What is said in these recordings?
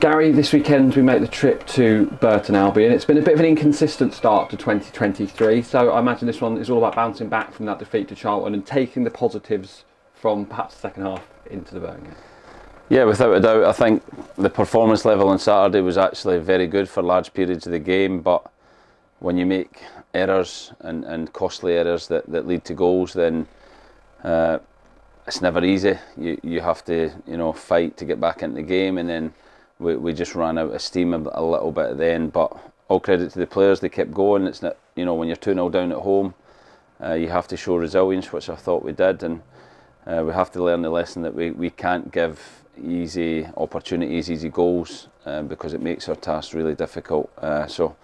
Gary, this weekend we make the trip to Burton Albion. It's been a bit of an inconsistent start to 2023, so I imagine this one is all about bouncing back from that defeat to Charlton and taking the positives from perhaps the second half into the Burton game. Yeah, without a doubt. I think the performance level on Saturday was actually very good for large periods of the game, but when you make errors and costly errors that lead to goals, then it's never easy. You have to fight to get back into the game, and then we just ran out of steam a little bit at the end. But all credit to the players, they kept going. It's not, when you're 2-0 down at home, you have to show resilience, which I thought we did, and we have to learn the lesson that we can't give easy opportunities, easy goals, because it makes our task really difficult. So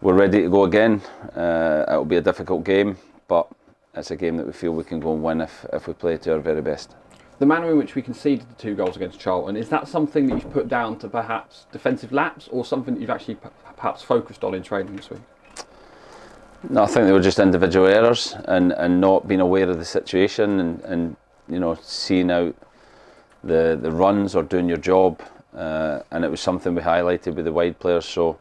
we're ready to go again. It'll be a difficult game, but it's a game that we feel we can go and win if we play to our very best. The manner in which we conceded the 2 goals against Charlton, is that something that you've put down to perhaps defensive lapse, or something that you've actually perhaps focused on in training this week? No, I think they were just individual errors and not being aware of the situation and seeing out the runs or doing your job, and it was something we highlighted with the wide players. So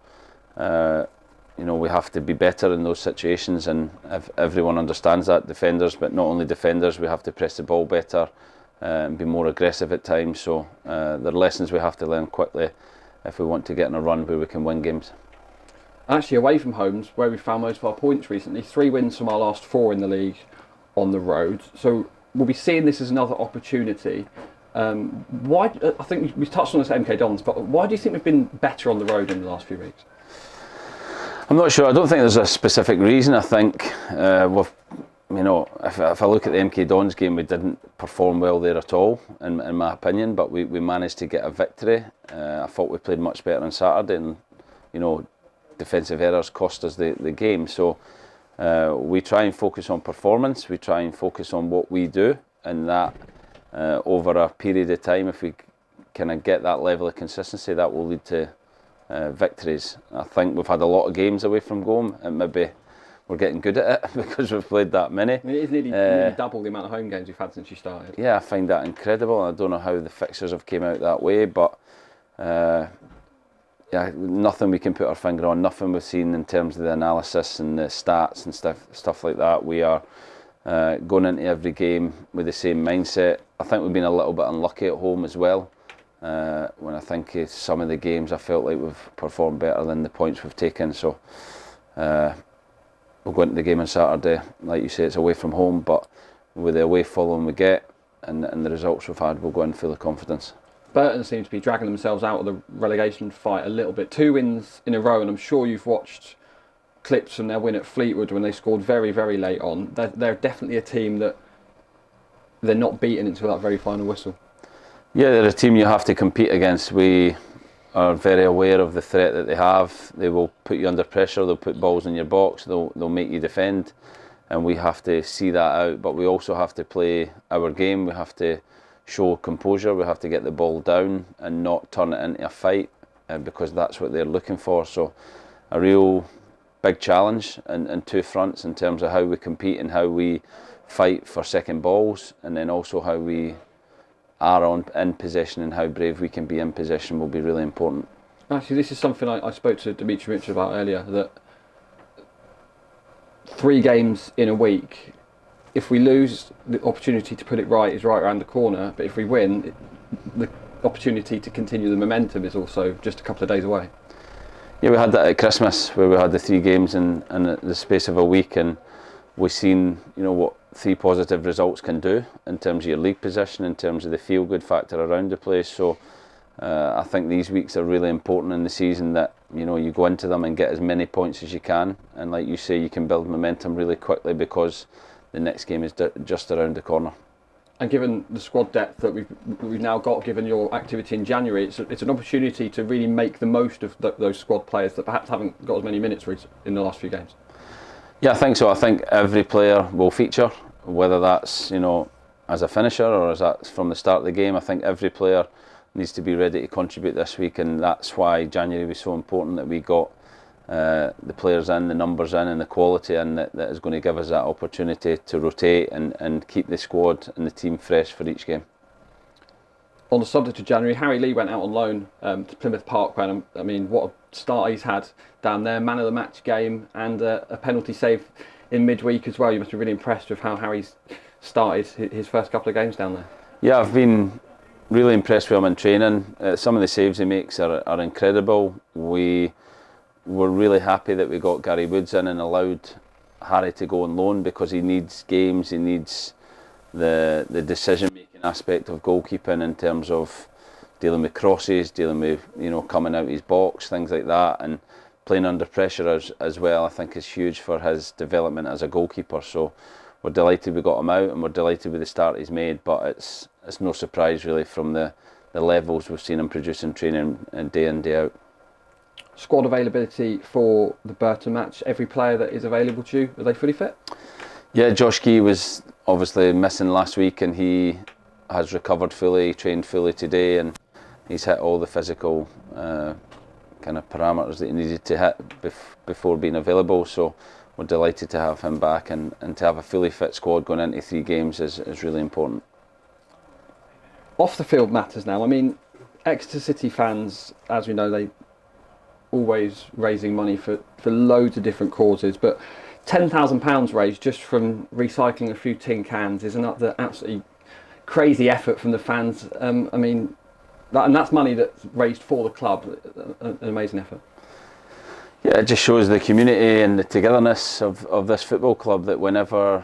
we have to be better in those situations, and everyone understands that, defenders, but not only defenders. We have to press the ball better and be more aggressive at times. So there are lessons we have to learn quickly if we want to get on a run where we can win games. Actually, away from home's where we found most of our points recently. 3 wins from our last 4 in the league on the road. So we'll be seeing this as another opportunity. Why? I think we touched on this at MK Dons, but why do you think we've been better on the road in the last few weeks? I'm not sure. I don't think there's a specific reason. I think if I look at the MK Dons game, we didn't perform well there at all, in my opinion. But we managed to get a victory. I thought we played much better on Saturday, and defensive errors cost us the game. So we try and focus on performance. We try and focus on what we do, and that. Over a period of time, if we kind of get that level of consistency, that will lead to victories. I think we've had a lot of games away from home, and maybe we're getting good at it because we've played that many. It is nearly double the amount of home games we've had since you started. Yeah, I find that incredible. I don't know how the fixtures have came out that way, but nothing we can put our finger on, nothing we've seen in terms of the analysis and the stats and stuff like that. We are going into every game with the same mindset. I think we've been a little bit unlucky at home as well. When I think of some of the games, I felt like we've performed better than the points we've taken. So we'll go into the game on Saturday. Like you say, it's away from home, but with the away following we get and the results we've had, we'll go in full of confidence. Burton seem to be dragging themselves out of the relegation fight a little bit. 2 wins in a row, and I'm sure you've watched clips from their win at Fleetwood when they scored very, very late on. They're definitely a team that they're not beaten until that very final whistle. Yeah, they're a team you have to compete against. We are very aware of the threat that they have. They will put you under pressure, they'll put balls in your box, they'll make you defend, and we have to see that out. But we also have to play our game. We have to show composure, we have to get the ball down and not turn it into a fight, because that's what they're looking for. So a real big challenge in 2 fronts in terms of how we compete and how we fight for second balls, and then also how we are in possession and how brave we can be in possession will be really important. Actually, this is something I spoke to Dimitri Mitchell about earlier, that 3 games in a week, if we lose, the opportunity to put it right is right around the corner, but if we win, the opportunity to continue the momentum is also just a couple of days away. Yeah, we had that at Christmas where we had the 3 games in the space of a week, and we've seen what 3 positive results can do in terms of your league position, in terms of the feel-good factor around the place. So I think these weeks are really important in the season, that you go into them and get as many points as you can, and like you say, you can build momentum really quickly because the next game is just around the corner. And given the squad depth that we've now got, given your activity in January, it's an opportunity to really make the most of those squad players that perhaps haven't got as many minutes in the last few games. Yeah, I think so. I think every player will feature, whether that's as a finisher or as that's from the start of the game. I think every player needs to be ready to contribute this week, and that's why January was so important, that we got the players in, the numbers in, and the quality in that is going to give us that opportunity to rotate and keep the squad and the team fresh for each game. on the subject of January, Harry Lee went out on loan to Plymouth Parkway. And I mean, what a start he's had down there. Man of the match game and a penalty save in midweek as well. You must be really impressed with how Harry's started his first couple of games down there. Yeah, I've been really impressed with him in training. Some of the saves he makes are incredible. We were really happy that we got Gary Woods in and allowed Harry to go on loan, because he needs games, he needs the decision making aspect of goalkeeping in terms of dealing with crosses, dealing with coming out his box, things like that, and playing under pressure as well. I think is huge for his development as a goalkeeper. So we're delighted we got him out, and we're delighted with the start he's made. But it's no surprise really from the levels we've seen him produce in training day in, day out. Squad availability for the Burton match. Every player that is available to you, are they fully fit? Yeah, Josh Key was obviously missing last week, and he has recovered fully, trained fully today, and he's hit all the physical kind of parameters that he needed to hit before being available. So we're delighted to have him back, and to have a fully fit squad going into 3 games is really important. Off the field matters now. I mean, Exeter City fans, as we know, they always raising money for loads of different causes, but £10,000 raised just from recycling a few tin cans is another absolutely crazy effort from the fans. I mean, that's money that's raised for the club. An amazing effort. Yeah, it just shows the community and the togetherness of this football club, that whenever,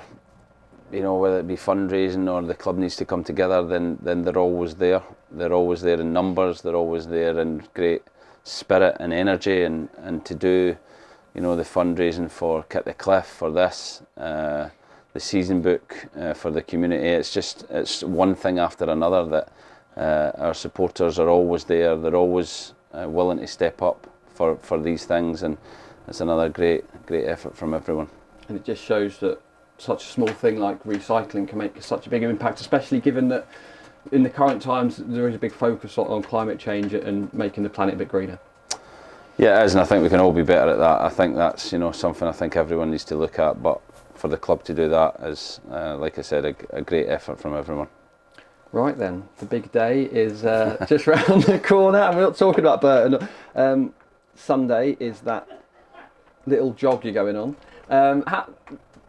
whether it be fundraising or the club needs to come together, then they're always there. They're always there in numbers, they're always there in great spirit and energy, and to do the fundraising for Kit the Cliff, for this, the season book for the community. It's one thing after another that our supporters are always there. They're always willing to step up for these things, and it's another great effort from everyone. And it just shows that such a small thing like recycling can make such a big impact, especially given that in the current times there is a big focus on climate change and making the planet a bit greener. Yeah, it is, and I think we can all be better at that. I think that's something I think everyone needs to look at, but for the club to do that is, like I said, a great effort from everyone. Right then, the big day is just round the corner, and we're not talking about Burton. Sunday is that little jog you're going on.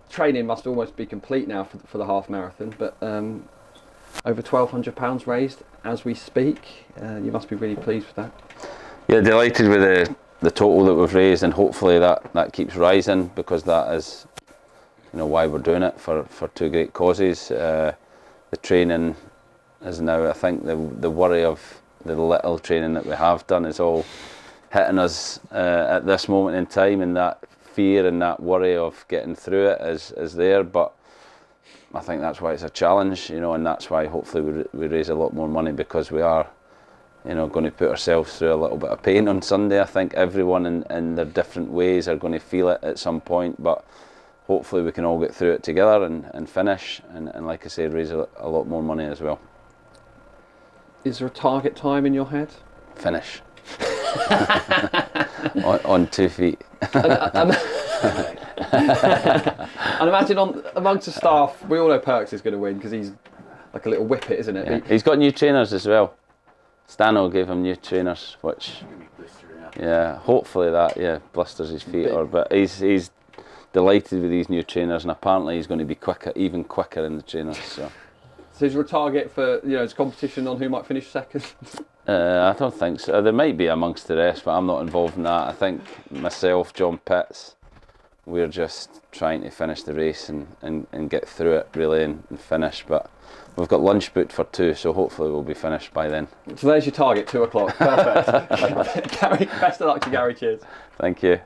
Training must almost be complete now for the half marathon, but over £1,200 raised as we speak. You must be really pleased with that. Yeah, delighted with the total that we've raised, and hopefully that keeps rising, because that is why we're doing it, for 2 great causes. The training is now, I think the worry of the little training that we have done is all hitting us at this moment in time, and that fear and that worry of getting through it is there. But I think that's why it's a challenge, and that's why hopefully we raise a lot more money, because we are going to put ourselves through a little bit of pain on Sunday. I think everyone in their different ways are going to feel it at some point, but hopefully we can all get through it together and finish, and like I say, raise a lot more money as well. Is there a target time in your head? Finish. on 2 feet. And imagine amongst the staff, we all know Perks is going to win, because he's like a little whippet, isn't it? Yeah. He's got new trainers as well. Stano gave him new trainers, which hopefully that blisters his feet. But he's delighted with these new trainers, and apparently he's going to be even quicker in the trainers. So is there a target for is competition on who might finish second? I don't think so. There might be amongst the rest, but I'm not involved in that. I think myself, John Pitts, we're just trying to finish the race and get through it really and finish. But we've got lunch booked for 2, so hopefully we'll be finished by then. So there's your target, 2 o'clock. Perfect. Gary, best of luck to Gary. Cheers. Thank you.